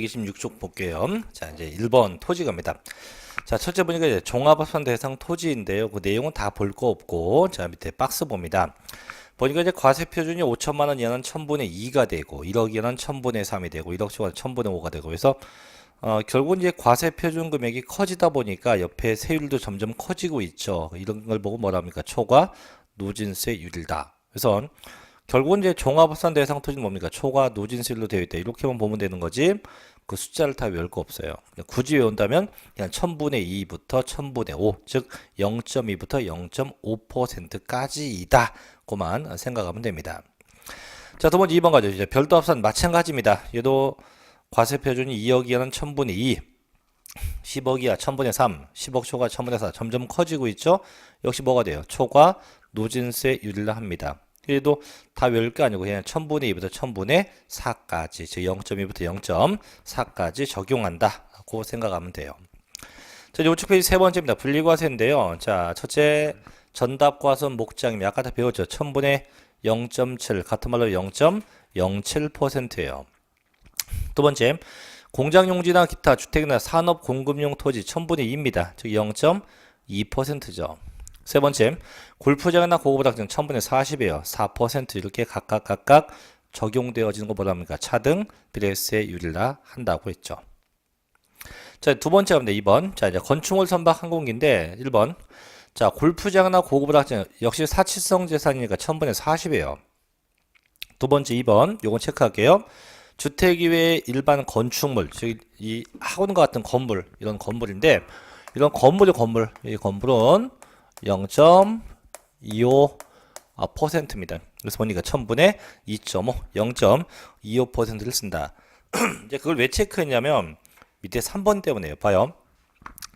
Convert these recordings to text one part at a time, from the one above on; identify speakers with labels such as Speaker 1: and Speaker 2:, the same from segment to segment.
Speaker 1: 226쪽 볼게요. 자, 이제 1번 토지 갑니다. 자, 첫째 보니까 이제 종합합산 대상 토지인데요. 그 내용은 다 볼 거 없고, 자, 밑에 박스 봅니다. 보니까 이제 과세 표준이 5천만 원 이하는 1000분의 2가 되고, 1억 이하는 1000분의 3이 되고, 1억 초과는 1000분의 5가 되고, 그래서 결국은 이제 과세 표준 금액이 커지다 보니까 옆에 세율도 점점 커지고 있죠. 이런 걸 보고 뭐라 합니까? 초과 누진세율이다. 그래서 결국은 이제 종합합산 대상 토지는 뭡니까? 초과 누진세율로 되어 있다. 이렇게만 보면 되는 거지. 그 숫자를 다 외울 거 없어요. 굳이 외운다면 그냥 1000분의 2부터 1000분의 5, 즉 0.2부터 0.5%까지이다. 그만 생각하면 됩니다. 자, 두 번째 2번 가죠. 이제 별도 합산 마찬가지입니다. 얘도 과세 표준이 2억 이하는 1000분의 2, 10억 이하 1000분의 3, 10억 초과 1000분의 4 점점 커지고 있죠. 역시 뭐가 돼요? 초과 누진세율이라 합니다. 그래도 다 외울 게 아니고 그냥 1000분의 2부터 1000분의 4까지, 즉 0.2부터 0.4까지 적용한다고 생각하면 돼요. 자, 이제 우측 페이지 세 번째입니다. 분리과세인데요. 자, 첫째 전답과선 목장이면 아까 다 배웠죠. 1000분의 0.7, 같은 말로 0.07%예요. 두 번째, 공장용지나 기타 주택이나 산업 공급용 토지 1000분의 2입니다. 즉 0.2%죠. 세 번째, 골프장이나 고급 학생 1000분의 40이에요. 4% 이렇게 각각 적용되어지는 거 뭐라 합니까? 차등 비례세율이라 한다고 했죠. 자, 두 번째 갑니다. 2번. 자, 이제 건축물 선박 항공기인데 1번. 자, 골프장이나 고급 학생 역시 사치성 재산이니까 1000분의 40이에요. 두 번째 2번. 요건 체크할게요. 주택 이외의 일반 건축물, 즉 이 학원과 같은 건물, 이런 건물인데 이런 건물, 이 건물은 0.25%입니다. 그래서 보니까 1000분의 2.5, 0.25%를 쓴다. 이제 그걸 왜 체크했냐면 밑에 3번 때문에요. 봐요.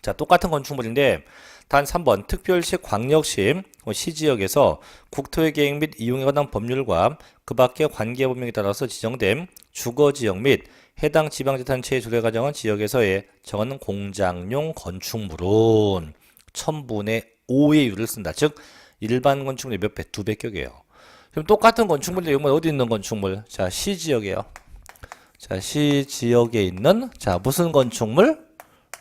Speaker 1: 자, 똑같은 건축물인데 단 3번 특별시, 광역시, 시지역에서 국토의 계획 및 이용에 관한 법률과 그 밖의 관계법령에 따라서 지정된 주거지역 및 해당 지방자치단체의 조례가 정한 지역에서의 정하는 공장용 건축물은 1000분의 5의 율을 쓴다. 즉 일반 건축물의 몇 배? 2배격이에요. 그럼 똑같은 건축물인데 이건 어디 있는 건축물? 자, 시지역이에요. 자, 시지역에 있는 자 무슨 건축물?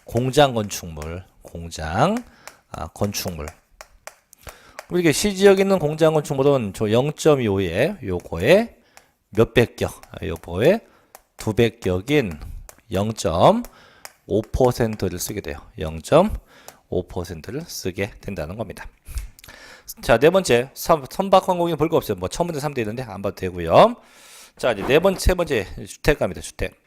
Speaker 1: 공장 건축물. 공장 건축물. 이게 시지역에 있는 공장 건축물은 저 0.25에 요거에 몇 배격? 요거에 2배격인 0.5%를 쓰게 돼요. 0.5%를 쓰게 된다는 겁니다. 자, 네 번째 선박 항공기 볼 거 없어요. 뭐 1000분의 3대 있는데 안 봐도 되고요. 자, 이제 세 번째 주택 갑니다. 주택.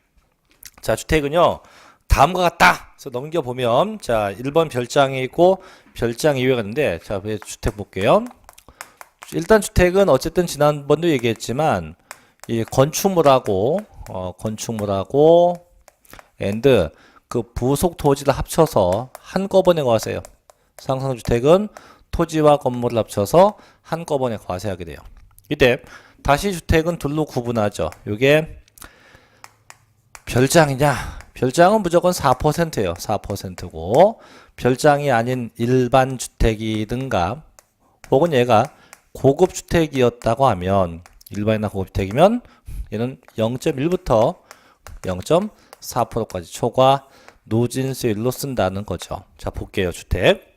Speaker 1: 자, 주택은요 다음과 같다. 그래서 넘겨보면 자 1번 별장이 있고 별장 이외가 있는데 자 주택 볼게요. 일단 주택은 어쨌든 지난번도 얘기했지만 이 건축물하고 앤드 그 부속 토지를 합쳐서 한꺼번에 과세해요. 상상주택은 토지와 건물을 합쳐서 한꺼번에 과세하게 돼요. 이때 다시 주택은 둘로 구분하죠. 이게 별장이냐? 별장은 무조건 4%예요. 4%고 별장이 아닌 일반 주택이든가 혹은 얘가 고급 주택이었다고 하면 일반이나 고급 주택이면 얘는 0.1부터 0.4%까지 초과 누진세율로 쓴다는 거죠. 자, 볼게요. 주택.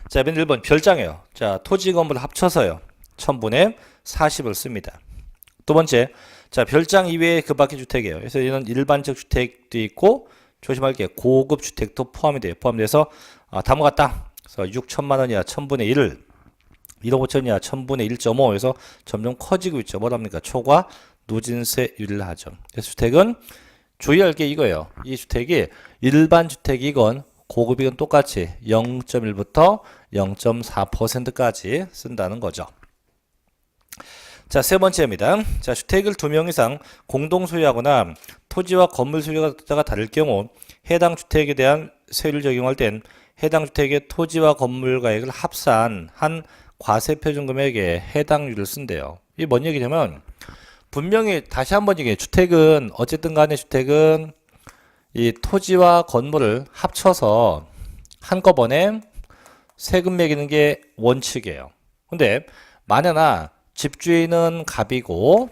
Speaker 1: 자, 맨 1번 별장이에요. 자, 토지 건물 합쳐서요. 1000분의 40을 씁니다. 두 번째, 자, 별장 이외에 그 밖의 주택이에요. 그래서 얘는 일반적 주택도 있고 조심할 게 고급 주택도 포함이 돼요. 포함돼서 다음과 같다. 그래서 6천만 원이야 1000분의 1을 1억 5천이야 1000분의 1.5 그래서 점점 커지고 있죠. 뭐랍니까? 초과 누진세율을 하죠. 그래서 주택은 주의할 게 이거예요. 이 주택이 일반 주택이건 고급이건 똑같이 0.1부터 0.4%까지 쓴다는 거죠. 자, 세 번째입니다. 자, 주택을 2명 이상 공동 소유하거나 토지와 건물 소유가 다를 경우 해당 주택에 대한 세율을 적용할 땐 해당 주택의 토지와 건물 가액을 합산 한 과세 표준 금액에 해당률을 쓴대요. 이게 뭔 얘기냐면 분명히 다시 한번 얘기해요. 주택은 어쨌든 간에 주택은 이 토지와 건물을 합쳐서 한꺼번에 세금 매기는 게 원칙이에요. 근데 만약나 집주인은 갑이고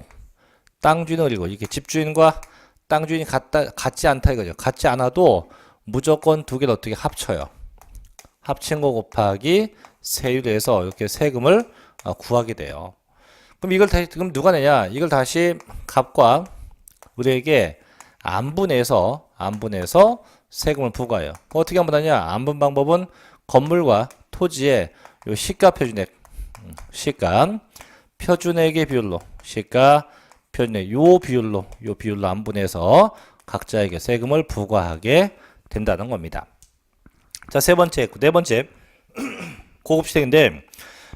Speaker 1: 땅주인은 을이고 이게 집주인과 땅 주인이 같지 않다 이거죠. 같지 않아도 무조건 두 개를 어떻게 합쳐요. 합친 거 곱하기 세율에 해서 이렇게 세금을 구하게 돼요. 그럼 이걸 다시, 그럼 누가 내냐? 이걸 다시 갑과 을에게 안분해서 세금을 부과해요. 어떻게 하면 되냐? 안분 방법은 건물과 토지의 요 시가 표준액, 표준액의 비율로, 시가 표준액 요 비율로 안분해서 각자에게 세금을 부과하게 된다는 겁니다. 자, 네 번째 고급주택인데,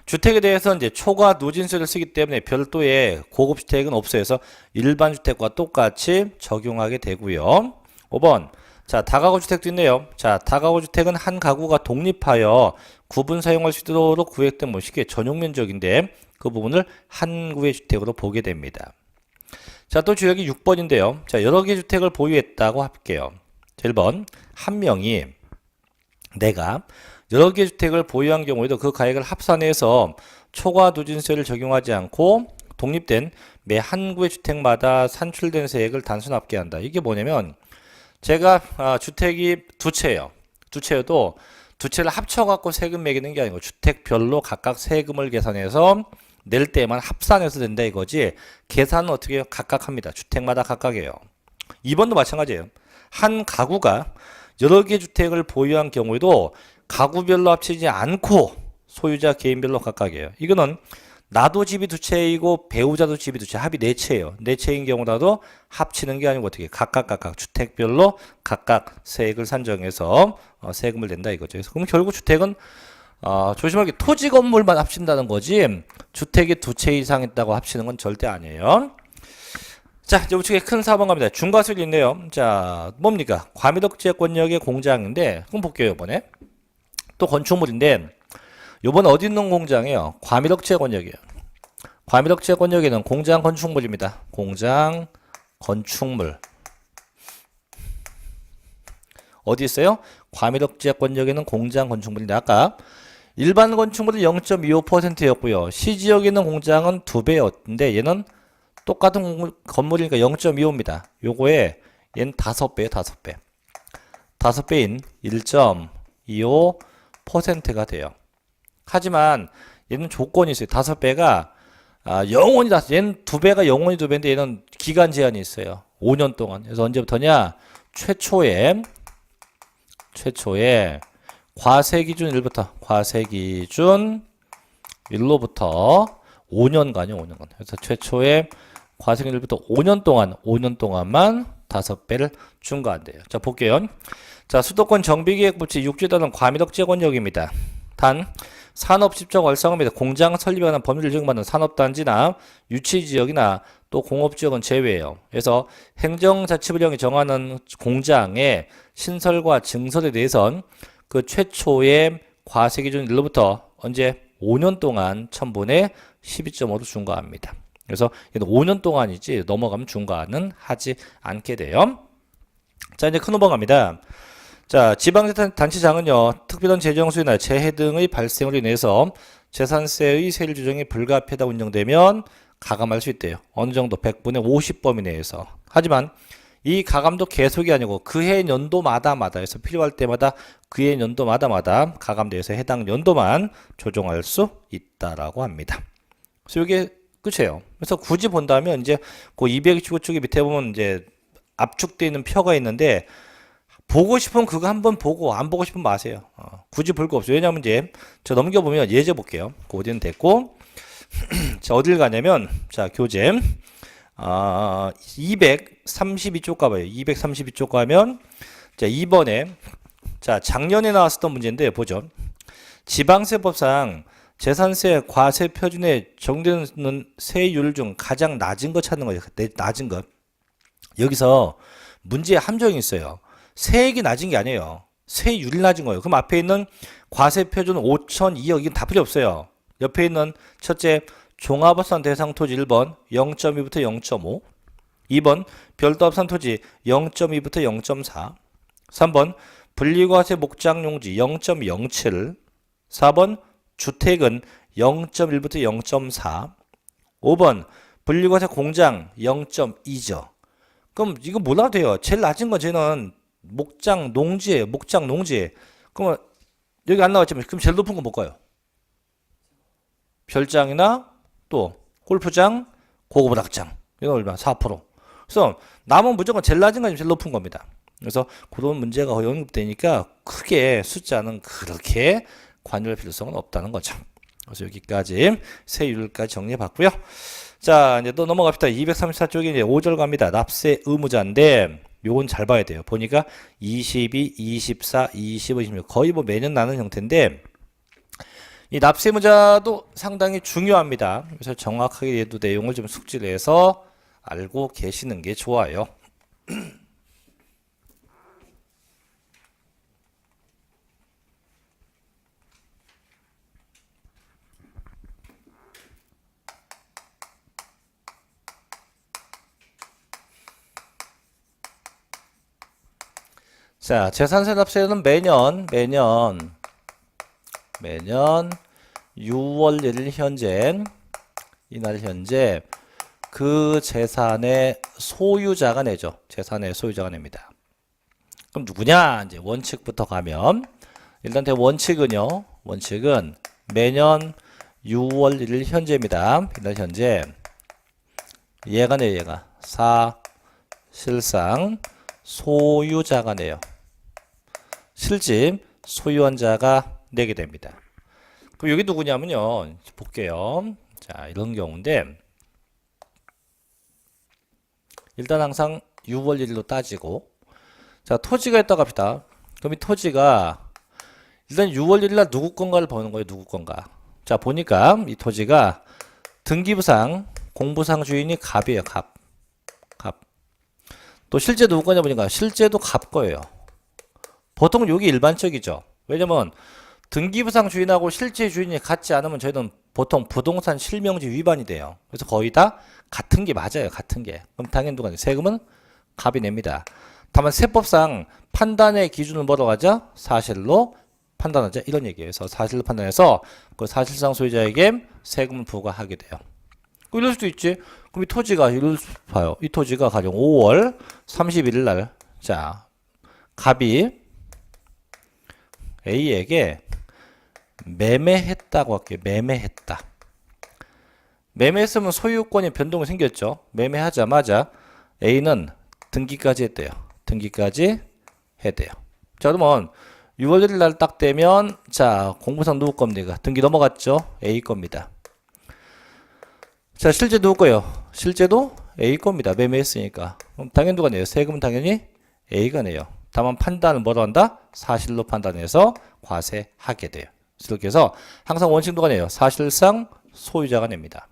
Speaker 1: 주택에 대해서 이제 초과 누진세를 쓰기 때문에 별도의 고급주택은 없어요. 그래서 일반 주택과 똑같이 적용하게 되고요. 5번. 자, 다가구 주택도 있네요. 자, 다가구 주택은 한 가구가 독립하여 구분 사용할 수 있도록 구획된 쉽게 전용 면적인데 그 부분을 한 구의 주택으로 보게 됩니다. 자, 또 주역이 6번인데요. 자, 여러 개 주택을 보유했다고 할게요. 1번. 한 명이 내가 여러 개 주택을 보유한 경우에도 그 가액을 합산해서 초과 누진세를 적용하지 않고 독립된 매 한 구의 주택마다 산출된 세액을 단순 합계한다. 이게 뭐냐면 제가 주택이 두 채예요. 두 채여도 두 채를 합쳐갖고 세금 매기는 게 아니고 주택별로 각각 세금을 계산해서 낼 때만 합산해서 된다 이거지. 계산은 어떻게 해요? 각각 합니다. 주택마다 각각이에요. 2번도 마찬가지예요. 한 가구가 여러 개 주택을 보유한 경우에도 가구별로 합치지 않고 소유자 개인별로 각각이에요. 이거는 나도 집이 두 채이고 배우자도 집이 두 채, 합이 네 채예요. 네 채인 경우라도 합치는 게 아니고 어떻게 각각 주택별로 각각 세액을 산정해서 세금을 낸다 이거죠. 그래서 그럼 결국 주택은 조심하게 토지 건물만 합친다는 거지 주택이 두 채 이상 있다고 합치는 건 절대 아니에요. 자, 이제 우측에 큰 4번 갑니다. 중과수율이 있네요. 자, 뭡니까? 과미덕지권역의 공장인데, 그럼 볼게요, 이번에. 또 건축물인데, 요번 어디 있는 공장이에요? 과미덕지권역이에요. 과미덕지권역에는 공장 건축물입니다. 공장 건축물. 어디 있어요? 과미덕지권역에는 공장 건축물인데, 아까 일반 건축물은 0.25%였고요. 시지역에 있는 공장은 2배였는데, 얘는 똑같은 건물이니까 0.25입니다. 요거에 얘는 5배예요, 5배. 5배인 1.25%가 돼요. 하지만 얘는 조건이 있어요. 5배가 영원히 얘는 2배가 영원히 2배인데 얘는 기간 제한이 있어요. 5년 동안. 그래서 언제부터냐? 최초에 과세기준 1부터 과세기준 1로부터 5년간이요, 5년간. 그래서 최초에 과세기준 1부터 5년 동안만 5배를 중과한대요. 자, 볼게요. 자, 수도권 정비계획부지 육지도는 과미덕지권역입니다. 단 산업집적 활성화 및 공장 설립에 관한 법률을 적용받는 산업단지나 유치지역이나 또 공업지역은 제외예요. 그래서 행정자치부령이 정하는 공장의 신설과 증설에 대해선 그 최초의 과세기준 1로부터 언제 5년 동안 1000분의 12.5로 중과합니다. 그래서 얘는 5년 동안이지 넘어가면 중과는 하지 않게 돼요. 자, 이제 큰 5번 갑니다. 자, 지방자치단체장은요, 특별한 재정수요나 재해 등의 발생으로 인해서 재산세의 세율 조정이 불가피하다고 인정되면 가감할 수 있대요. 어느 정도 100분의 50 범위 내에서. 하지만 이 가감도 계속이 아니고 그해 연도마다 해서 필요할 때마다 그해 연도마다 가감돼서 해당 연도만 조정할 수 있다라고 합니다. 그래서 이게 끝이에요. 그래서 굳이 본다면 이제 그 229쪽에 밑에 보면 이제 압축되어 있는 표가 있는데 보고 싶으면 그거 한번 보고 안 보고 싶으면 마세요. 굳이 볼 거 없어요. 왜냐하면 이제 저 넘겨보면 예제 볼게요. 그 어디는 됐고 자, 어딜 가냐면 자, 교재 232쪽 가봐요. 232쪽 가면 자, 2번에 자, 작년에 나왔었던 문제인데 보죠. 지방세법상 재산세 과세 표준에 적용되는 세율 중 가장 낮은 거 찾는 거예요. 낮은 것. 여기서 문제에 함정이 있어요. 세액이 낮은 게 아니에요. 세율이 낮은 거예요. 그럼 앞에 있는 과세 표준 5,002억 이건 다 필요 없어요. 옆에 있는 첫째 종합합산 대상 토지 1번 0.2부터 0.5, 2번 별도 합산 토지 0.2부터 0.4, 3번 분리과세 목장용지 0.07, 4번 주택은 0.1부터 0.4, 5번 분리과세 공장 0.2죠. 그럼 이거 몰라도 돼요. 제일 낮은 건 쟤는 목장 농지예요. 목장 농지. 그러면 여기 안 나왔지만 그럼 제일 높은 건 뭘까요? 별장이나 또 골프장, 고급 낙장. 이건 얼마? 4%. 그래서 남은 무조건 제일 낮은 건 제일 높은 겁니다. 그래서 그런 문제가 거의 언급되니까 크게 숫자는 그렇게 관여할 필요성은 없다는 거죠. 그래서 여기까지 세율까지 정리해 봤고요. 자, 이제 또 넘어갑시다. 234쪽에 이제 5절 갑니다. 납세 의무자인데 요건 잘 봐야 돼요. 보니까 22, 24, 25, 26 거의 뭐 매년 나는 형태인데 이 납세 의무자도 상당히 중요합니다. 그래서 정확하게 얘도 내용을 좀 숙지를 해서 알고 계시는 게 좋아요. 자, 재산세 납세는 매년 6월 1일 현재 이날 현재 그 재산의 소유자가 내죠. 재산의 소유자가 냅니다. 그럼 누구냐? 이제 원칙부터 가면 일단 원칙은요. 원칙은 매년 6월 1일 현재입니다. 이날 현재 얘가 내요. 얘가 사실상 소유자가 내요. 실집 소유한 자가 내게 됩니다. 그럼 여기 누구냐면요. 볼게요. 자, 이런 경우인데 일단 항상 6월 1일로 따지고 자, 토지가 있다고 합시다. 그럼 이 토지가 일단 6월 1일 날 누구 건가를 보는 거예요. 누구 건가. 자, 보니까 이 토지가 등기부상 공부상 주인이 갑이에요. 갑. 또 실제 누구 거냐 보니까 실제도 갑 거예요. 보통 여기 일반적이죠. 왜냐면 등기부상 주인하고 실제 주인이 같지 않으면 저희는 보통 부동산 실명지 위반이 돼요. 그래서 거의 다 같은 게 맞아요. 같은 게. 그럼 당연히 누가 세금은 갑이 냅니다. 다만 세법상 판단의 기준을 뭐라고 하죠? 사실로 판단하자 이런 얘기예요. 그래서 사실로 판단해서 그 사실상 소유자에게 세금을 부과하게 돼요. 이럴 수도 있지. 그럼 이 토지가 이럴 수 봐요. 이 토지가 가령 5월 31일 날, 자, 갑이 A에게 매매했다고 할게요. 매매했다. 매매했으면 소유권이 변동이 생겼죠. 매매하자마자 A는 등기까지 했대요. 등기까지 해대요. 자, 그러면 6월 1일 날 딱 되면, 자, 공부상 누구 겁니까? 등기 넘어갔죠? A 겁니다. 자, 실제 누구 거예요? 실제도 A 겁니다. 매매했으니까. 그럼 당연히 누가 내요? 세금은 당연히 A가 내요. 다만 판단은 뭐로 한다? 사실로 판단해서 과세하게 돼요. 이렇게 해서 항상 원칙 누가 내요? 사실상 소유자가 냅니다.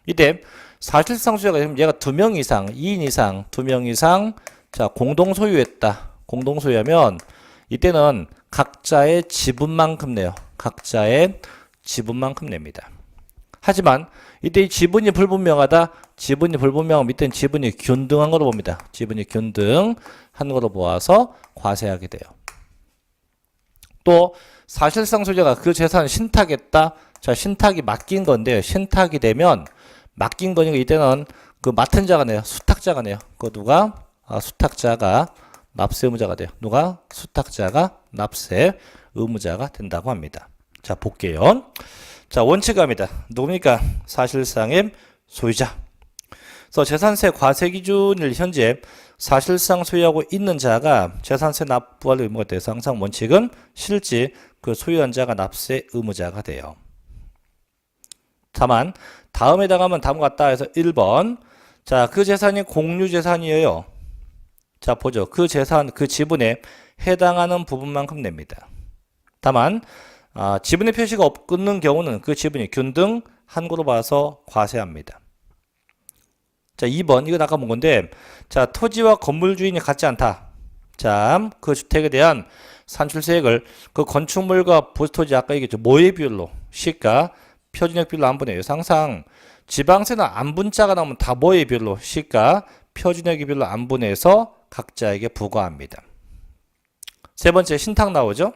Speaker 1: 이때 사실상 소유자가 되면 얘가 2명 이상, 2인 이상, 2명 이상 자, 공동 소유했다. 공동 소유하면 이때는 각자의 지분만큼 내요. 각자의 지분만큼 냅니다. 하지만 이때 이 지분이 불분명하다. 지분이 불분명하면 밑에는 지분이 균등한 거로 봅니다. 지분이 균등한 거로 보아서 과세하게 돼요. 또 사실상 소유자가 그 재산을 신탁했다. 자, 신탁이 맡긴 건데요. 신탁이 되면 맡긴 거니까 이때는 그 맡은 자가 내요. 수탁자가 내요. 그 누가? 수탁자가 납세 의무자가 돼요. 누가? 수탁자가 납세 의무자가 된다고 합니다. 자, 볼게요. 자, 원칙합니다. 누굽니까? 사실상의 소유자. 그래서 재산세 과세 기준을 현재 사실상 소유하고 있는 자가 재산세 납부할 의무가 돼서 항상 원칙은 실제 그 소유한 자가 납세 의무자가 돼요. 다만 다음에다가 하면 다음과 같다 해서 1번 자, 그 재산이 공유재산이에요. 자, 보죠. 그 재산, 그 지분에 해당하는 부분만큼 냅니다. 다만 지분의 표시가 없는 경우는 그 지분이 균등한 거로 봐서 과세합니다. 자, 2번 이건 아까 본 건데 자, 토지와 건물 주인이 같지 않다. 자, 그 주택에 대한 산출세액을 그 건축물과 부토지 아까 얘기했죠. 뭐의 비율로? 시가, 표준액 비율로 안 분해요. 항상 지방세나 안분자가 나오면 다 뭐의 비율로? 시가, 표준액 비율로 안 분해서 각자에게 부과합니다. 세 번째 신탁 나오죠.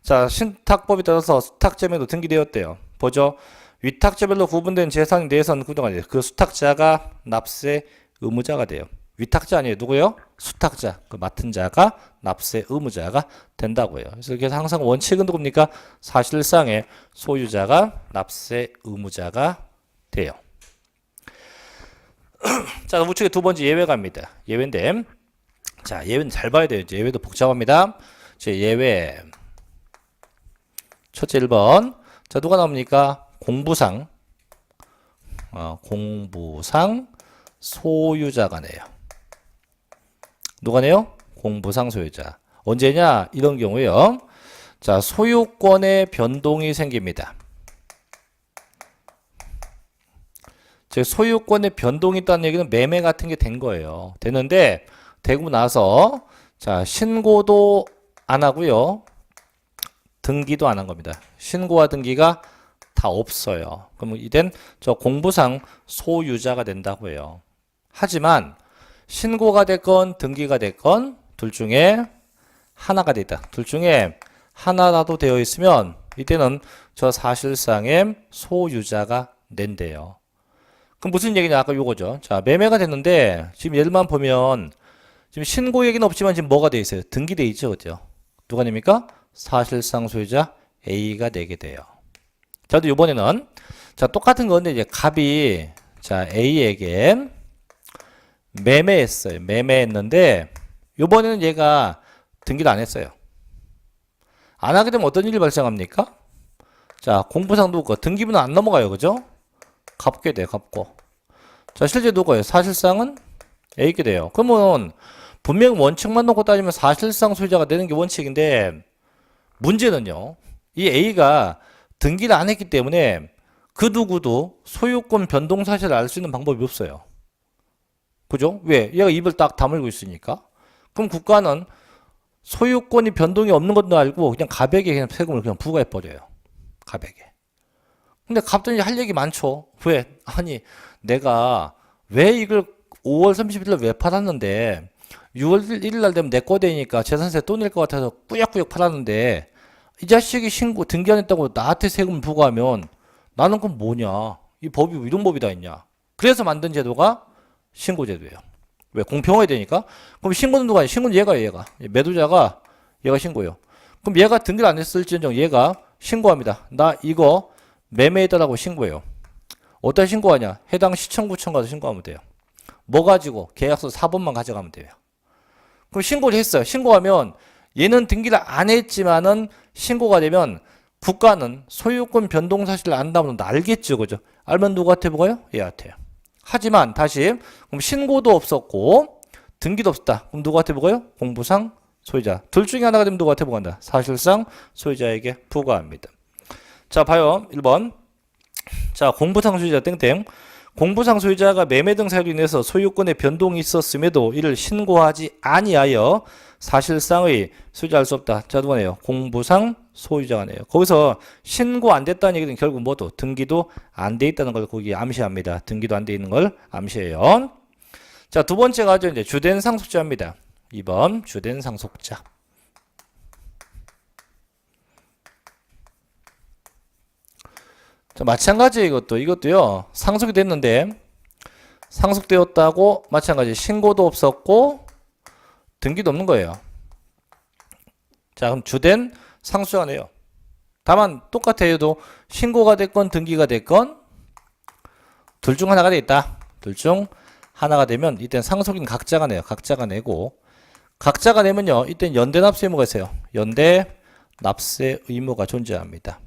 Speaker 1: 자, 신탁법에 따라서 수탁제명도 등기되었대요. 보죠. 위탁제별로 구분된 재산에 대해서는 그동안 그 수탁자가 납세 의무자가 돼요. 위탁자 아니에요. 누구요? 수탁자. 그 맡은 자가 납세 의무자가 된다고요. 그래서 이렇게 항상 원칙은 누굽니까? 사실상의 소유자가 납세 의무자가 돼요. 자, 우측에 두 번째 예외가입니다. 예외인데, 자, 예외는 잘 봐야 돼요. 예외도 복잡합니다. 제 예외. 첫째 1번. 자, 누가 나옵니까? 공부상. 공부상 소유자가 내요. 누가 내요? 공부상 소유자. 언제냐? 이런 경우에요. 자, 소유권의 변동이 생깁니다. 즉, 소유권의 변동이 있다는 얘기는 매매 같은 게 된 거예요. 되는데, 되고 나서, 자, 신고도 안 하고요. 등기도 안 한 겁니다. 신고와 등기가 다 없어요. 그럼 이젠 저 공부상 소유자가 된다고 해요. 하지만 신고가 됐건 등기가 됐건 둘 중에 하나가 돼 있다. 둘 중에 하나라도 되어 있으면 이때는 저 사실상의 소유자가 된대요. 그럼 무슨 얘기냐? 아까 요거죠. 자, 매매가 됐는데 지금 예를만 보면 지금 신고 얘기는 없지만 지금 뭐가 돼 있어요? 등기돼 있죠, 그죠? 누가 냅니까? 사실상 소유자 A가 되게 돼요. 자, 이번에는 자, 똑같은 건데 이제 갑이 자, A에게 매매했어요. 매매했는데 이번에는 얘가 등기를 안 했어요. 안 하게 되면 어떤 일이 발생합니까? 자, 공부상 누구 등기부는 안 넘어가요. 그죠? 갚게 돼요. 갚고. 자, 실제 누구예요? 사실상은 A게 돼요. 그러면 분명 원칙만 놓고 따지면 사실상 소유자가 되는 게 원칙인데 문제는요. 이 A가 등기를 안 했기 때문에 그 누구도 소유권 변동 사실을 알 수 있는 방법이 없어요. 그죠? 왜? 얘가 입을 딱 다물고 있으니까. 그럼 국가는 소유권이 변동이 없는 것도 알고 그냥 갑에게 그냥 세금을 그냥 부과해버려요. 갑에게. 근데 갑도 이제 할 얘기 많죠. 왜? 아니, 내가 왜 이걸 5월 30일 날 왜 팔았는데 6월 1일 날 되면 내 거 되니까 재산세 또 낼 것 같아서 꾸역꾸역 팔았는데 이 자식이 신고 등기 안 했다고 나한테 세금 부과하면 나는 그럼 뭐냐? 이 법이 이런 법이 다 있냐? 그래서 만든 제도가 신고제도예요. 왜? 공평해야 되니까. 그럼 신고는 누가 해? 신고는 얘가. 매도자가 얘가 신고해요. 그럼 얘가 등기를 안 했을지언정 얘가 신고합니다. 나 이거 매매했다라고 신고해요. 어디다 신고하냐? 해당 시청구청 가서 신고하면 돼요. 뭐 가지고? 계약서 4번만 가져가면 돼요. 그럼 신고를 했어요. 신고하면 얘는 등기를 안 했지만은 신고가 되면 국가는 소유권 변동 사실을 안다면 알겠죠. 그죠? 알면 누구한테 보고요? 얘한테요. 하지만 다시 그럼 신고도 없었고 등기도 없었다. 그럼 누구한테 보고요? 공부상 소유자. 둘 중에 하나가 되면 누구한테 보고한다? 사실상 소유자에게 부과합니다. 자, 봐요. 1번. 자, 공부상 소유자 땡땡. 공부상 소유자가 매매 등 사유로 인해서 소유권의 변동이 있었음에도 이를 신고하지 아니하여 사실상의 소유자 알 수 없다. 자, 두 번이에요. 공부상 소유자가 네요. 거기서 신고 안 됐다는 얘기는 결국 뭐도 등기도 안 돼 있다는 걸 거기 암시합니다. 등기도 안 돼 있는 걸 암시해요. 자, 두 번째가 이제 주된 상속자입니다. 2번 주된 상속자. 자, 마찬가지 이것도요. 상속이 됐는데 상속되었다고 마찬가지 신고도 없었고 등기도 없는 거예요. 자, 그럼 주된 상속자가 네요. 다만 똑같아요. 신고가 됐건 등기가 됐건 둘 중 하나가 돼 있다. 둘 중 하나가 되면 이땐 상속인 각자가 내요. 각자가 내고 각자가 내면요. 이땐 연대 납세 의무가 있어요. 연대 납세 의무가 존재합니다.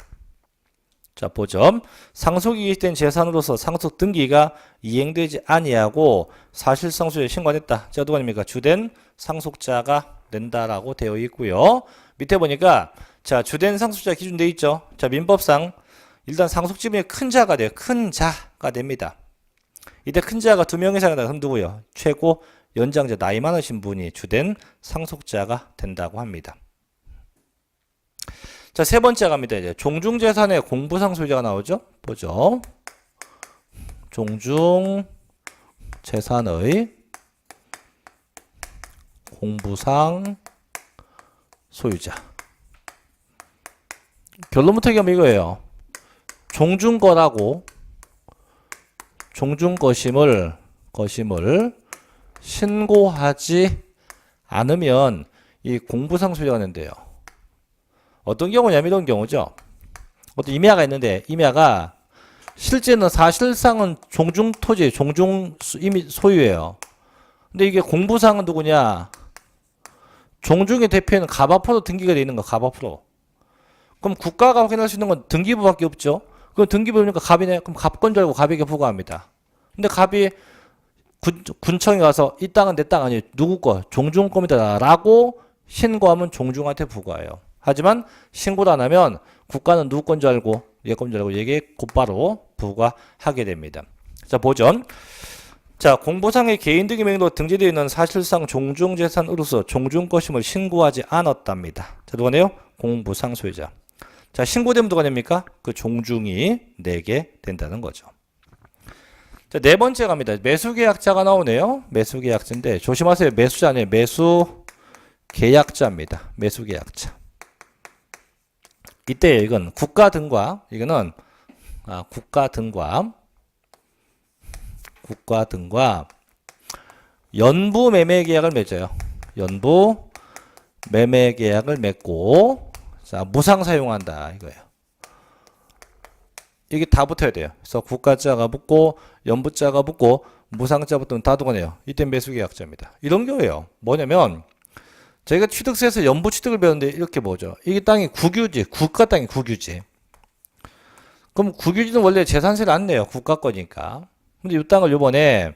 Speaker 1: 자, 보죠. 상속이 기시된 재산으로서 상속 등기가 이행되지 아니하고 사실상 소유에 신고됐다. 자, 누가 냅니까? 주된 상속자가 낸다라고 되어 있고요. 밑에 보니까 자, 주된 상속자 기준 되어 있죠. 자, 민법상 일단 상속 지분이 큰 자가 돼요. 큰 자가 됩니다. 이때 큰 자가 2명 이상이다. 그럼 누구요? 최고 연장자 나이 많으신 분이 주된 상속자가 된다고 합니다. 자, 세 번째 갑니다. 이제 종중재산의 공부상 소유자가 나오죠. 보죠. 종중재산의 공부상 소유자. 결론부터 얘기하면 이거예요. 종중거라고 종중거심을 신고하지 않으면 이 공부상소유자가 된대요. 어떤 경우냐면 이런 경우죠. 어떤 임야가 있는데 임야가 실제는 사실상은 종중토지, 종중 이미 소유예요. 근데 이게 공부상은 누구냐? 종중의 대표는 갑 앞으로 등기가 되어 있는 거, 갑 앞으로. 그럼 국가가 확인할 수 있는 건 등기부밖에 없죠. 그럼 등기부니까 갑이네. 그럼 갑건 줄 알고 갑에게 부과합니다. 근데 갑이 군청에 가서 이 땅은 내 땅 아니에요. 누구 거? 종중 겁니다. 라고 신고하면 종중한테 부과해요. 하지만 신고를 안 하면 국가는 누구 건 줄 알고 얘 건 줄 알고 얘게 곧바로 부과하게 됩니다. 자, 보죠. 자, 공보상의 개인 등기 명의로 등재되어 있는 사실상 종중재산으로서 종중 것임을 신고하지 않았답니다. 자, 누가네요? 공보상 소유자. 자, 신고되면 누가 됩니까? 그 종중이 내게 된다는 거죠. 자, 네 번째 갑니다. 매수계약자가 나오네요. 매수계약자인데 조심하세요. 매수자 아니에요. 매수계약자입니다. 매수계약자. 이때 이건 국가 등과 이거는 국가 등과 연부 매매 계약을 맺어요. 연부 매매 계약을 맺고 자, 무상 사용한다 이거예요. 이게 다 붙어야 돼요. 그래서 국가자가 붙고 연부자가 붙고 무상자 붙으면 다 들어가네요. 이때 매수계약자입니다. 이런 경우예요. 뭐냐면 저희가 취득세에서 연부 취득을 배웠는데 이렇게 뭐죠? 이게 땅이 국유지, 국가 땅이 국유지. 그럼 국유지는 원래 재산세를 안 내요. 국가 거니까. 근데 이 땅을 요번에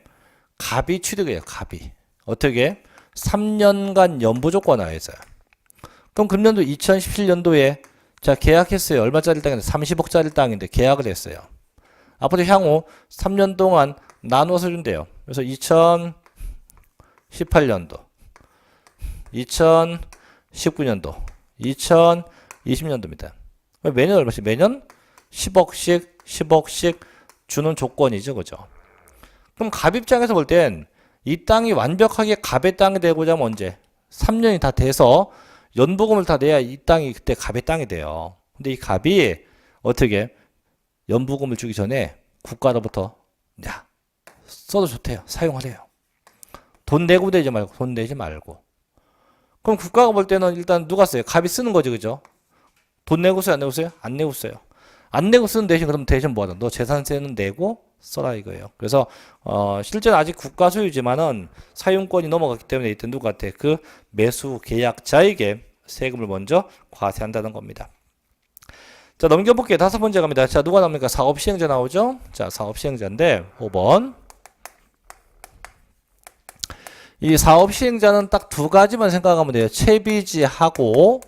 Speaker 1: 갑이 취득해요. 갑이. 어떻게? 3년간 연부 조건을 했어요. 그럼 금년도 2017년도에 자, 계약했어요. 얼마짜리 땅인데 30억짜리 땅인데 계약을 했어요. 앞으로 향후 3년 동안 나눠서 준대요. 그래서 2018년도, 2019년도, 2020년도입니다. 매년 얼마씩? 매년 10억씩 주는 조건이죠. 그죠? 그럼 갑 입장에서 볼 땐 이 땅이 완벽하게 갑의 땅이 되고자 하면 언제? 3년이 다 돼서 연부금을 다 내야 이 땅이 그때 갑의 땅이 돼요. 근데 이 갑이 어떻게 연부금을 주기 전에 국가로부터 야 써도 좋대요. 사용하래요. 돈 내고 되지 말고 돈 내지 말고. 그럼 국가가 볼 때는 일단 누가 써요? 갑이 쓰는 거지 그죠? 돈 내고 써요? 안 내고 써요? 안 내고 써요. 안 내고 쓰는 대신 그럼 대신 뭐하다? 너 재산세는 내고 써라 이거예요. 그래서 실제는 아직 국가 소유지만은 사용권이 넘어갔기 때문에 이때 누가 같아? 그 매수 계약자에게 세금을 먼저 과세한다는 겁니다. 자, 넘겨볼게요. 다섯 번째 갑니다. 자, 누가 나옵니까? 사업시행자 나오죠? 자, 사업시행자인데 5번. 이 사업시행자는 딱 두 가지만 생각하면 돼요. 채비지하고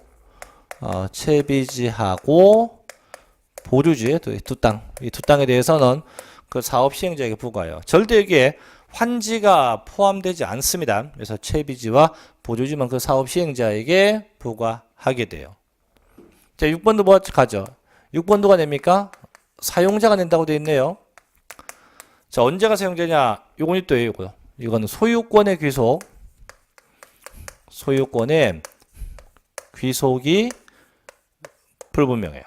Speaker 1: 보류지 두 땅. 이 두 땅에 대해서는 그 사업 시행자에게 부과해요. 절대 여기에 환지가 포함되지 않습니다. 그래서 채비지와 보류지만 그 사업 시행자에게 부과하게 돼요. 자, 6번도 뭐 가죠? 6번 누가 냅니까? 사용자가 낸다고 되어 있네요. 자, 언제가 사용자냐? 요건 또 이거요. 이거는 소유권의 귀속. 소유권의 귀속이 불분명해요.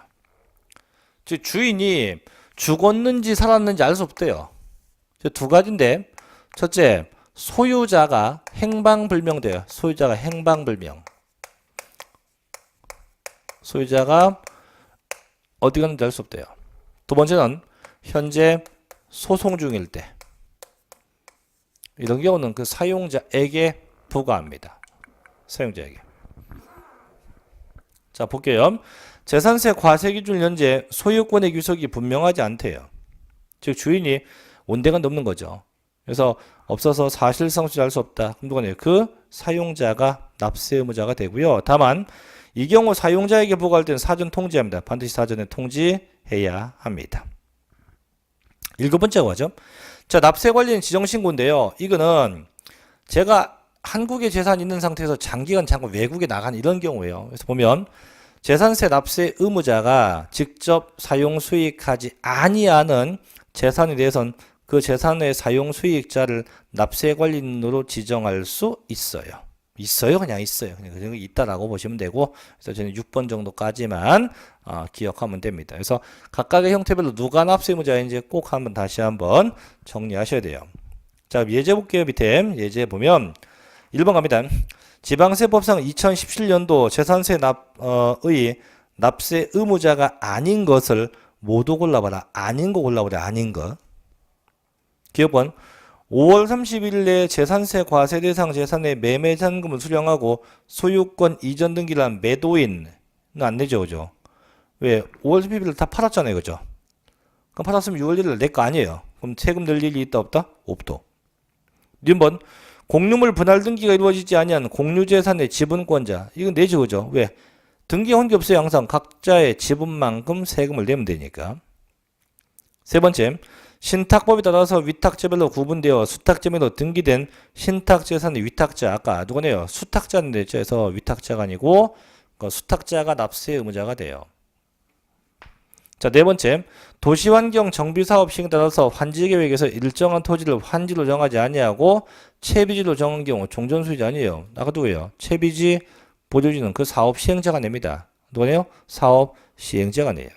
Speaker 1: 즉 주인이 죽었는지 살았는지 알 수 없대요. 두 가지인데 첫째, 소유자가 행방불명돼요. 소유자가 행방불명. 소유자가 어디 갔는지 알 수 없대요. 두 번째는 현재 소송 중일 때. 이런 경우는 그 사용자에게 부과합니다. 사용자에게. 자, 볼게요. 재산세 과세 기준 현재 소유권의 귀속이 분명하지 않대요. 즉 주인이 온대가 넘는 거죠. 그래서 없어서 사실상 수리할 수 없다. 그럼 누가 내요? 그 사용자가 납세 의무자가 되고요. 다만 이 경우 사용자에게 부과할 때는 사전 통지합니다. 반드시 사전에 통지해야 합니다. 일곱 번째가 뭐죠? 자, 납세 관련 지정신고인데요. 이거는 제가 한국에 재산이 있는 상태에서 장기간 잠깐 외국에 나간 이런 경우예요. 그래서 보면 재산세 납세 의무자가 직접 사용 수익하지 아니하는 재산에 대해서는 그 재산의 사용 수익자를 납세 관리인으로 지정할 수 있어요. 있어요? 그냥 있어요. 그냥 있다라고 보시면 되고, 그래서 저는 6번 정도까지만 기억하면 됩니다. 그래서 각각의 형태별로 누가 납세 의무자인지 꼭 한번 다시 한번 정리하셔야 돼요. 자, 예제 볼게요. 밑에 예제 보면 1번 갑니다. 지방세법상 2017년도 재산세 의 납세 의무자가 아닌 것을 모두 골라봐라. 아닌 거 골라보라. 아닌 거. 기업은 5월 30일 내에 재산세 과세 대상 재산의 매매 잔금을 수령하고 소유권 이전 등기를 한 매도인은 안 내죠, 그죠? 왜? 5월 30일 다 팔았잖아요, 그죠? 그럼 팔았으면 6월 1일 내 거 아니에요. 그럼 세금 낼 일이 있다 없다? 없다. 2번 공유물 분할 등기가 이루어지지 아니한 공유재산의 지분권자. 이건 내죠, 그죠? 왜? 등기 혼기 없어요. 항상 각자의 지분만큼 세금을 내면 되니까. 세 번째, 신탁법에 따라서 위탁자별로 구분되어 수탁자별로 등기된 신탁재산의 위탁자. 아까 누구네요? 수탁자인데 그래서 위탁자가 아니고 수탁자가 납세 의무자가 돼요. 자, 네 번째, 도시환경 정비사업 시행에 따라서 환지계획에서 일정한 토지를 환지로 정하지 아니하고 채비지로 정한 경우 종전수익자 아니에요. 아까 누구예요? 채비지 보조지는 그 사업 시행자가 냅니다. 누구네요? 사업 시행자가 내요.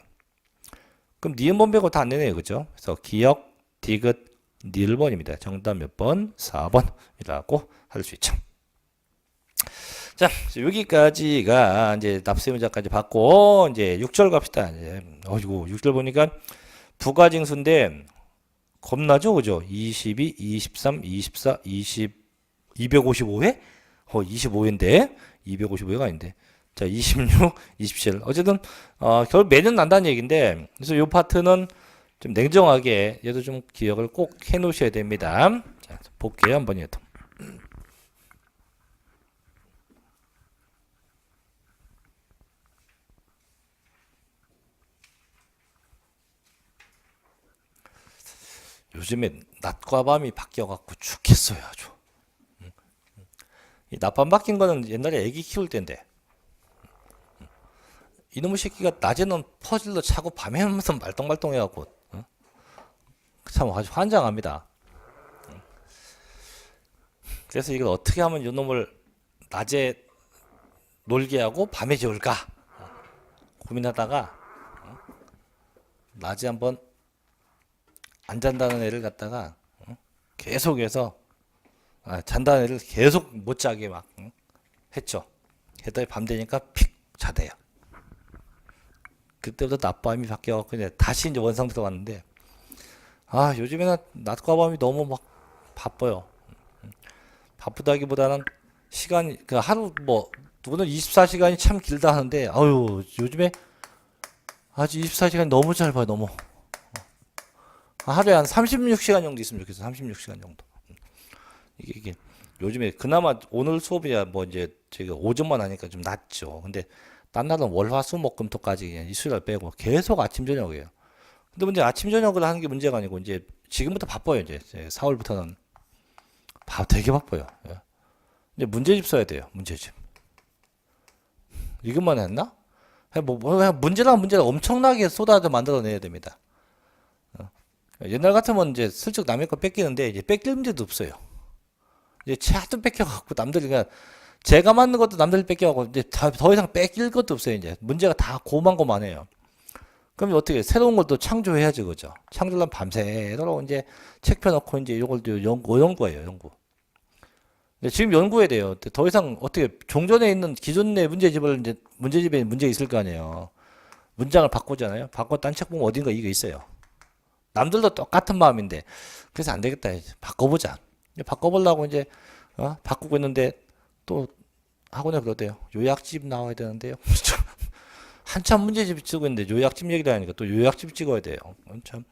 Speaker 1: 그럼 니은번 빼고 다 안 내네요. 그죠? 그래서 기역, 디귿, 니을번입니다. 정답 몇 번? 4번이라고 할 수 있죠. 자, 여기까지가 이제 납세의무자까지 받고 이제 6절 갑시다. 이제 어이구 6절 보니까 부가징수인데 겁나죠, 그죠? 22, 23, 24, 20, 255회? 25회인데 255회가 아닌데. 자, 26, 27. 어쨌든 결국 매년 난다는 얘기인데 그래서 이 파트는 좀 냉정하게 얘도 좀 기억을 꼭 해놓으셔야 됩니다. 자, 볼게요 한번 얘도. 요즘에 낮과 밤이 바뀌어갖고 죽겠어요 아주. 이 낮밤 바뀐 거는 옛날에 애기 키울 때인데 이놈의 새끼가 낮에는 퍼즐로 차고 밤에는 무슨 말똥말똥 해갖고 참 아주 환장합니다. 그래서 이걸 어떻게 하면 이놈을 낮에 놀게 하고 밤에 재울까 고민하다가 낮에 한번 안 잔다는 애를 갖다가 계속해서 잔다는 애를 계속 못 자게 막 했죠. 했더니 밤 되니까 픽 자대요. 그때부터 낮밤이 바뀌어갖고 이제 다시 이제 원상태로 왔는데 요즘에는 낮과 밤이 너무 막 바빠요. 바쁘다기보다는 시간 그 하루 뭐 누구는 24시간이 참 길다 하는데 요즘에 아주 24시간이 너무 짧아요. 너무. 하루에 한 36시간 정도 있으면 좋겠어. 36시간 정도. 이게 요즘에 그나마 오늘 수업이야 뭐 이제 제가 오전만 하니까 좀 낫죠. 근데 딴 날은 월화수목금토까지 그냥 이수요일 빼고 계속 아침 저녁이에요. 근데 문제 아침 저녁을 하는 게 문제가 아니고 이제 지금부터 바빠요. 이제 4월부터는 되게 바빠요. 이제 문제집 써야 돼요. 문제집. 이것만 했나? 문제랑 문제를 엄청나게 쏟아져 만들어내야 됩니다. 옛날 같으면 이제 슬쩍 남의 거 뺏기는데 이제 뺏길 문제도 없어요. 이제 차도 뺏겨갖고 남들이 그냥 제가 맞는 것도 남들이 뺏겨갖고 이제 더 이상 뺏길 것도 없어요. 이제 문제가 다 고만고만해요. 그럼 어떻게 새로운 걸 또 창조해야지 그죠? 창조하려면 밤새도록 이제 책 펴놓고 이제 이걸 또 연구해요. 연구. 지금 연구해야 돼요. 더 이상 어떻게 종전에 있는 기존의 문제집을 이제 문제집에 문제 있을 거 아니에요. 문장을 바꾸잖아요. 바꿔 딴 책 보면 어딘가 이게 있어요. 남들도 똑같은 마음인데 그래서 안 되겠다. 이제 바꿔보자. 바꿔보려고 이제 바꾸고 있는데 또 학원에 그러대요. 요약집 나와야 되는데요. 한참 문제집 찍고 있는데 요약집 얘기를 하니까 또 요약집 찍어야 돼요. 참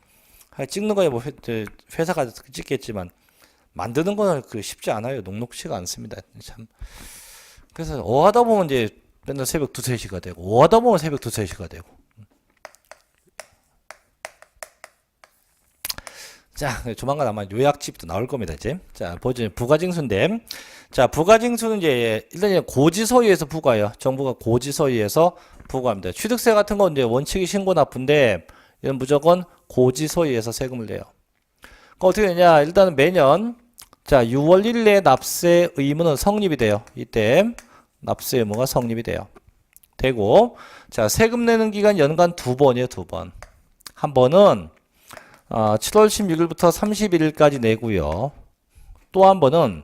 Speaker 1: 찍는 거야 뭐 회사가 찍겠지만 만드는 거는 쉽지 않아요. 녹록치가 않습니다. 참 그래서 하다 보면 이제 맨날 새벽 2, 3시가 되고 하다 보면 새벽 2, 3시가 되고 자, 조만간 아마 요약집도 나올 겁니다, 이제. 자, 보죠. 부가징수인데. 자, 부가징수는 이제, 일단 고지서유에서 부과해요. 정부가 고지서유에서 부과합니다. 취득세 같은 건 이제 원칙이 신고 납부인데, 이건 무조건 고지서유에서 세금을 내요. 그럼 어떻게 되냐. 일단은 매년, 자, 6월 1일에 납세 의무는 성립이 돼요. 이때, 납세 의무가 성립이 돼요. 되고, 자, 세금 내는 기간 연간 2번이에요, 2번. 한 번은, 7월 16일부터 31일까지 내고요. 또 한 번은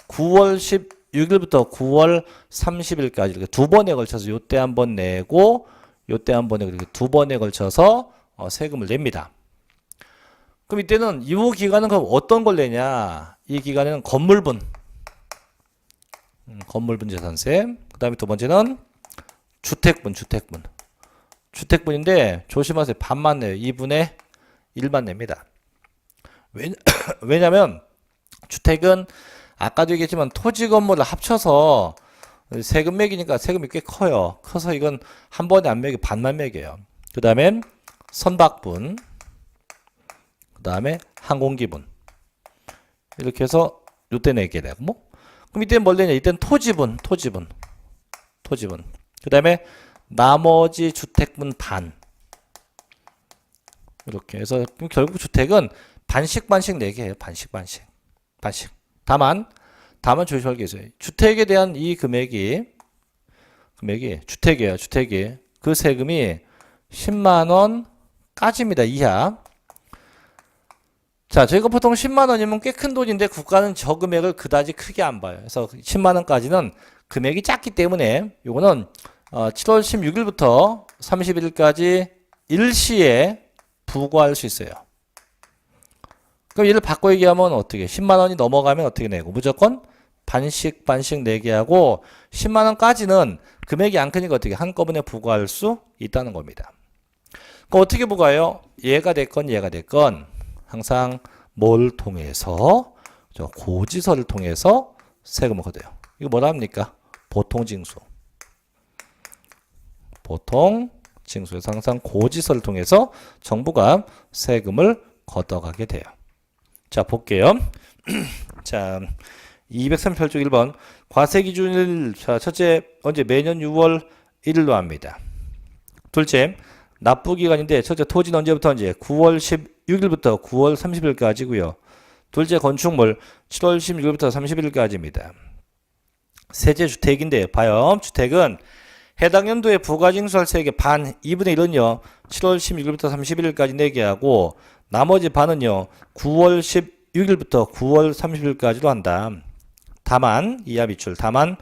Speaker 1: 9월 16일부터 9월 30일까지 이렇게 두 번에 걸쳐서 요때 한 번 내고 요때 한 번에 이렇게 두 번에 걸쳐서 세금을 냅니다. 그럼 이때는 이 기간은 그럼 어떤 걸 내냐? 이 기간에는 건물분 재산세. 그 다음에 두 번째는 주택분인데 조심하세요. 반만 내요. 2분의 1만 냅니다. 왜냐면 주택은 아까도 얘기했지만 토지 건물을 합쳐서 세금 매기니까 세금이 꽤 커요. 커서 이건 한 번에 안 매겨 반만 매겨요. 그 다음에 선박분, 그 다음에 항공기분 이렇게 해서 요때 내게 되고 뭐 그럼 이때는 뭘 내냐? 이때는 토지분. 그 다음에 나머지 주택분 반. 이렇게 해서 결국 주택은 반씩 내게 해요. 반씩. 다만 조심할 게 있어요. 주택에 대한 이 금액이 주택이에요. 그 세금이 10만 원까지입니다. 이하. 자, 저희가 보통 10만 원이면 꽤 큰 돈인데 국가는 저 금액을 그다지 크게 안 봐요. 그래서 10만 원까지는 금액이 작기 때문에 요거는 7월 16일부터 30일까지 일시에 부과할 수 있어요. 그럼 얘를 바꿔 얘기하면 어떻게? 10만 원이 넘어가면 어떻게 내고? 무조건 반씩 내게 하고 10만 원까지는 금액이 안 크니까 어떻게 한꺼번에 부과할 수 있다는 겁니다. 그럼 어떻게 부과해요? 얘가 됐건 항상 뭘 통해서 고지서를 통해서 세금을 걷어요. 이거 뭐라 합니까? 보통징수에서 항상 고지서를 통해서 정부가 세금을 걷어가게 돼요. 자, 볼게요. 자, 238쪽 1번 과세 기준일. 자, 첫째 언제? 매년 6월 1일로 합니다. 둘째 납부 기간인데 첫째 토지는 언제부터 언제? 9월 16일부터 9월 30일까지고요. 둘째 건축물 7월 16일부터 30일까지입니다. 셋째 주택인데 봐요. 주택은 해당 연도에 부가징수할 세액의 반 2분의 1은요 7월 16일부터 31일까지 내게 하고 나머지 반은요 9월 16일부터 9월 30일까지로 한다. 다만 이하 비출. 다만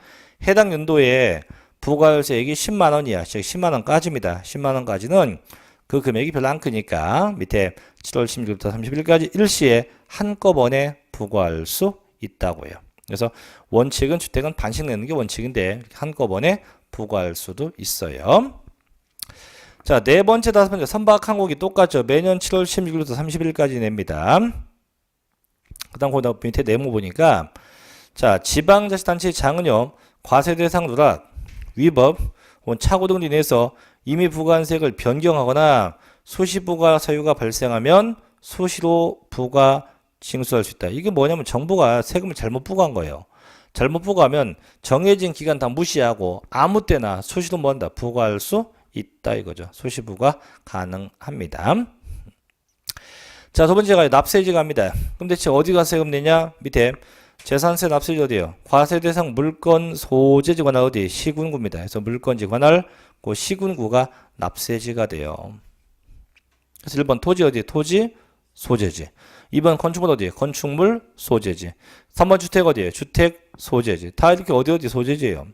Speaker 1: 해당 연도에 부가세액이 10만 원이야. 즉 10만 원까지입니다. 10만 원까지는 그 금액이 별로 안 크니까 밑에 7월 16일부터 30일까지 일시에 한꺼번에 부과할 수 있다고요. 그래서 원칙은 주택은 반씩 내는 게 원칙인데 한꺼번에 부과할 수도 있어요. 자, 네 번째, 다섯 번째 선박 항공기 똑같죠. 매년 7월 16일부터 30일까지 냅니다. 그 다음 거기다 밑에 내용 보니까 자, 지방자치단체의 장은요 과세 대상 누락, 위법, 혹은 착오 등으로 인해서 이미 부과한 세액을 변경하거나 수시 부과 사유가 발생하면 수시로 부과 징수할 수 있다. 이게 뭐냐면 정부가 세금을 잘못 부과한 거예요. 잘못 부과하면 정해진 기간 다 무시하고 아무 때나 수시로 뭐한다? 부과할 수 있다 이거죠. 수시 부과 가능합니다. 자, 두 번째가 납세지 갑니다. 그럼 대체 어디가 세금 내냐? 밑에 재산세 납세지 어디에요? 과세 대상 물건 소재지 관할 어디? 시군구입니다. 그래서 물건지 관할 그 시군구가 납세지가 돼요. 그래서 1번 토지 어디? 토지 소재지. 2번 건축물 어디? 건축물 소재지. 3번 주택 어디에? 주택 소재지. 다 이렇게 어디 소재지예요.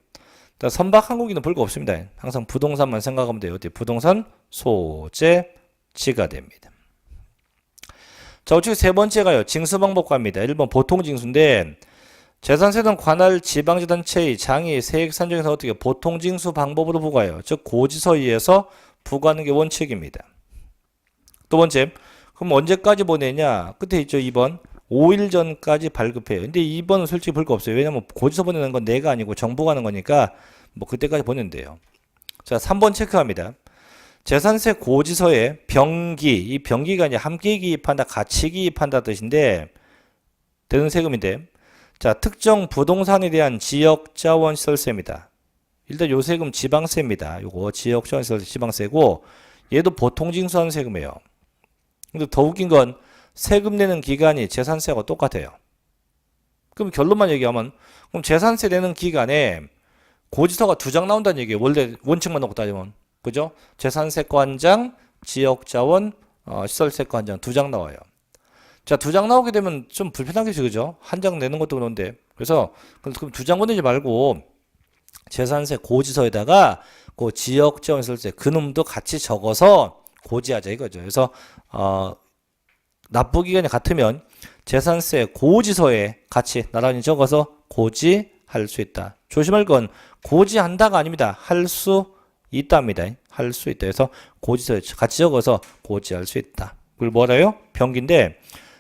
Speaker 1: 선박 항공기는 별거 없습니다. 항상 부동산만 생각하면 돼요. 어디? 부동산 소재지가 됩니다. 자, 우측 세 번째가요. 징수 방법 갑니다. 1번 보통징수인데 재산세는 관할 지방자치단체의 장이 세액 산정에서 어떻게 보통징수 방법으로 부과해요. 즉 고지서에 의해서 부과하는 게 원칙입니다. 두 번째, 그럼 언제까지 보내냐? 끝에 있죠. 2번 5일 전까지 발급해요. 근데 2번은 솔직히 볼 거 없어요. 왜냐면 고지서 보내는 건 내가 아니고 정부가 하는 거니까 뭐 그때까지 보낸대요. 자, 3번 체크합니다. 재산세 고지서에 병기, 이 병기가 이제 함께 기입한다, 같이 기입한다 뜻인데 되는 세금인데, 자, 특정 부동산에 대한 지역자원시설세입니다. 일단 요 세금 지방세입니다. 요거 지역자원시설세 지방세고 얘도 보통징수하는 세금이에요. 근데 더 웃긴 건 세금 내는 기간이 재산세하고 똑같아요. 그럼 결론만 얘기하면 그럼 재산세 내는 기간에 고지서가 2장 나온다는 얘기예요. 원래 원칙만 놓고 따지면. 그죠? 재산세과 한 장, 지역자원 시설세과 한 장 2장 나와요. 자, 두 장 나오게 되면 좀 불편하겠죠, 그죠? 한 장 내는 것도 그런데. 그래서 그럼 두 장 보내지 말고 재산세 고지서에다가 그 지역재원설세 그놈도 같이 적어서 고지하자 이거죠. 그래서 납부기간이 같으면 재산세 고지서에 같이 나란히 적어서 고지할 수 있다. 조심할 건 고지한다가 아닙니다. 할 수 있답니다. 할 수 있다. 그래서 고지서에 같이 적어서 고지할 수 있다. 그걸 뭐라요? 병기인데,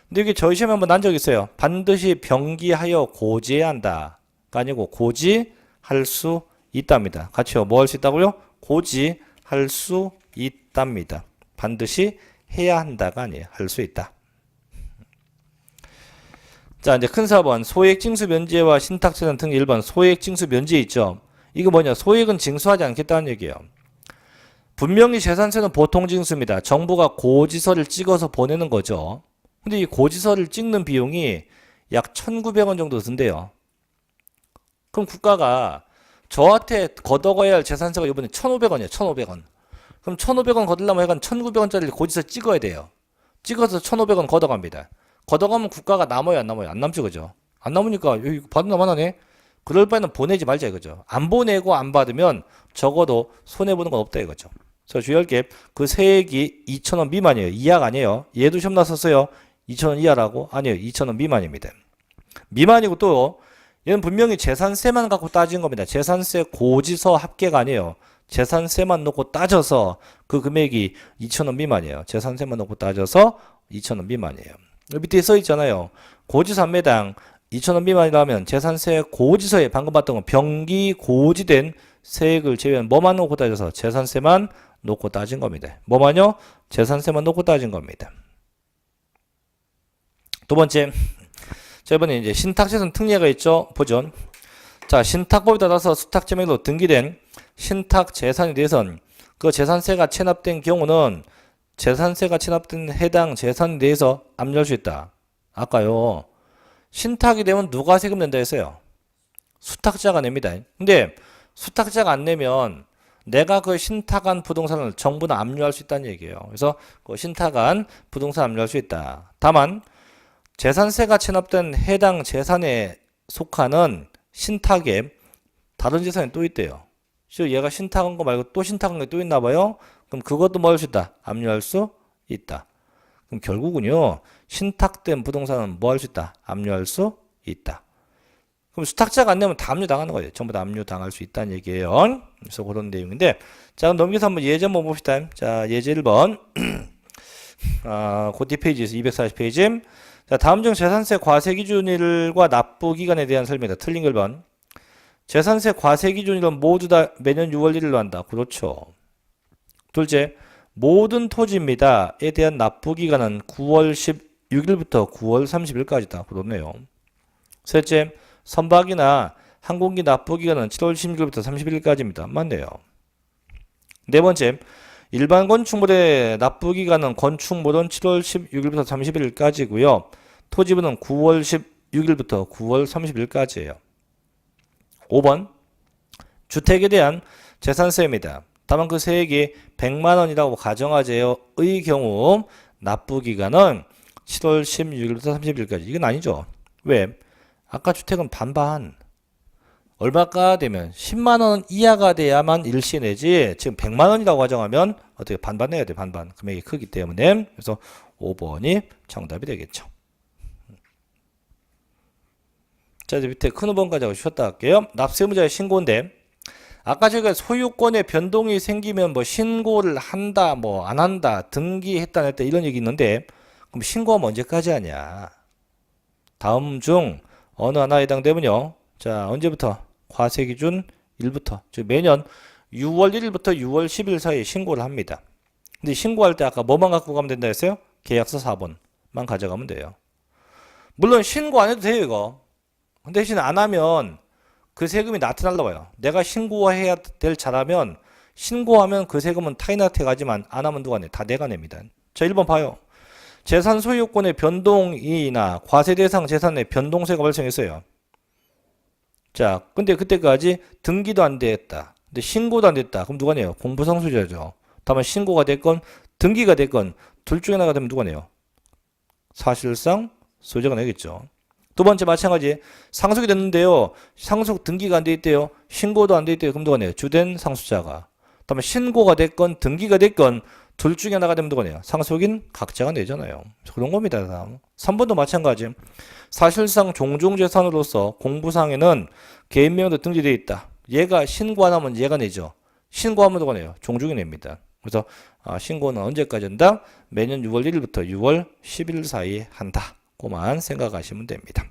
Speaker 1: 근데 이게 저희 시험에 한번 난 적 있어요. 반드시 병기하여 고지해야 한다가 아니고 고지할 수 있답니다. 같이요. 뭐 할 수 있다고요? 고지할 수 있답니다. 반드시 해야 한다가 아니에요. 할 수 있다. 자, 이제 큰 4번 소액 징수 면제와 신탁재산 등기 1번 소액 징수 면제 있죠. 이거 뭐냐? 소액은 징수하지 않겠다는 얘기예요. 분명히 재산세는 보통 징수입니다. 정부가 고지서를 찍어서 보내는 거죠. 근데 이 고지서를 찍는 비용이 약 1,900원 정도 든대요. 그럼 국가가 저한테 걷어가야 할 재산세가 이번에 1,500원이에요. 1,500원. 그럼 1,500원 걷으려면 약간 1,900원짜리 고지서 찍어야 돼요. 찍어서 1,500원 걷어갑니다. 걷어가면 국가가 남아요, 안 남아요? 안 남죠, 그죠? 안 남으니까 여기 받은 나만 하네. 그럴 바에는 보내지 말자 이거죠. 안 보내고 안 받으면 적어도 손해보는 건 없다 이거죠. 그래서 주의할 게 그 세액이 2,000원 미만이에요. 이하가 아니에요. 얘도 시험 났었어요. 2,000원 이하라고? 아니에요. 2,000원 미만입니다. 미만이고 또 얘는 분명히 재산세만 갖고 따진 겁니다. 재산세 고지서 합계가 아니에요. 재산세만 놓고 따져서 그 금액이 2,000원 미만이에요. 재산세만 놓고 따져서 2,000원 미만이에요. 밑에 써 있잖아요. 고지서 한 매당 2,000원 미만이라면 재산세 고지서에 방금 봤던 거 병기 고지된 세액을 제외한 뭐만 놓고 따져서 재산세만 놓고 따진 겁니다. 뭐만요? 재산세만 놓고 따진 겁니다. 두 번째, 자 이번에 이제 신탁재산 특례가 있죠. 보죠. 자, 신탁법에 따라서 수탁제명으로 등기된 신탁재산에 대해서는 그 재산세가 체납된 경우는 재산세가 체납된 해당 재산에 대해서 압류할 수 있다. 아까요. 신탁이 되면 누가 세금 낸다 했어요? 수탁자가 냅니다. 근데 수탁자가 안 내면 내가 그 신탁한 부동산을 정부는 압류할 수 있다는 얘기예요. 그래서 그 신탁한 부동산 압류할 수 있다. 다만 재산세가 체납된 해당 재산에 속하는 신탁에 다른 재산이 또 있대요. 즉 얘가 신탁한 거 말고 또 신탁한 게 또 있나 봐요. 그럼 그것도 뭐 할 수 있다? 압류할 수 있다. 그럼 결국은요. 신탁된 부동산은 뭐 할 수 있다? 압류할 수 있다. 그럼 수탁자가 안 내면 다 압류당하는 거예요. 전부 다 압류당할 수 있다는 얘기예요. 그래서 그런 내용인데 자 그럼 넘겨서 한번 예제 한번 봅시다. 자 예제 1번 그 뒷페이지에서 240페이지 자 다음 중 재산세 과세기준일과 납부기간에 대한 설명이다. 틀린 걸 번. 재산세 과세기준일은 모두 다 매년 6월 1일로 한다. 그렇죠. 둘째, 모든 토지입니다에 대한 납부기간은 9월 16일부터 9월 30일까지다. 그렇네요. 셋째, 선박이나 항공기 납부기간은 7월 16일부터 30일까지입니다. 맞네요. 네 번째, 일반 건축물의 납부기간은 건축물은 7월 16일부터 30일까지고요. 토지부는 9월 16일부터 9월 30일까지예요. 5번, 주택에 대한 재산세입니다. 다만 그 세액이 100만 원이라고 가정하제의 경우 납부기간은 7월 16일부터 30일까지. 이건 아니죠. 왜? 아까 주택은 반반. 얼마가 되면 10만 원 이하가 돼야만 일시 내지 지금 100만 원이라고 가정하면 어떻게 반반 내야 돼. 반반. 금액이 크기 때문에. 그래서 5번이 정답이 되겠죠. 자, 이제 밑에 큰 5번까지 하고 쉬었다 할게요. 납세의무자의 신고인데 아까 저희가 소유권의 변동이 생기면 뭐 신고를 한다, 뭐 안 한다, 등기했다, 안 했다 이런 얘기 있는데 그럼 신고하면 언제까지 하냐? 다음 중 어느 하나에 해당되면요. 자, 언제부터? 과세기준 1부터. 즉 매년 6월 1일부터 6월 10일 사이에 신고를 합니다. 근데 신고할 때 아까 뭐만 갖고 가면 된다 했어요? 계약서 4번만 가져가면 돼요. 물론 신고 안 해도 돼요, 이거. 대신 안 하면 그 세금이 나타날라 봐요. 내가 신고해야 될 차라면 신고하면 그 세금은 타인한테 가지만 안 하면 누가 내? 다 내가 냅니다. 자, 1번 봐요. 재산 소유권의 변동이나 과세 대상 재산의 변동세가 발생했어요. 자, 근데 그때까지 등기도 안 됐다. 근데 신고도 안 됐다. 그럼 누가 내요? 공부상수자죠. 다만 신고가 됐건 등기가 됐건 둘 중에 하나가 되면 누가 내요? 사실상 소유자가 내겠죠. 두 번째 마찬가지 상속이 됐는데요. 상속 등기가 안 돼 있대요. 신고도 안 돼 있대요. 그럼 누가 내요? 주된 상속자가. 그다음에 신고가 됐건 등기가 됐건 둘 중에 하나가 되면 누가 내요? 상속인 각자가 내잖아요. 그런 겁니다. 다음. 3번도 마찬가지. 사실상 종중재산으로서 공부상에는 개인명의로 등재되어 있다. 얘가 신고 안 하면 얘가 내죠. 신고하면 누가 내요? 종중이 냅니다. 그래서 신고는 언제까지 한다? 매년 6월 1일부터 6월 10일 사이에 한다. 그만 생각하시면 됩니다.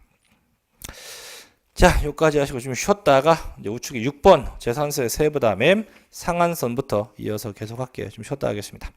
Speaker 1: 자, 여기까지 하시고 좀 쉬었다가 이제 우측에 6번 재산세 세부 다음에 상한선부터 이어서 계속 할게요. 좀 쉬었다 하겠습니다.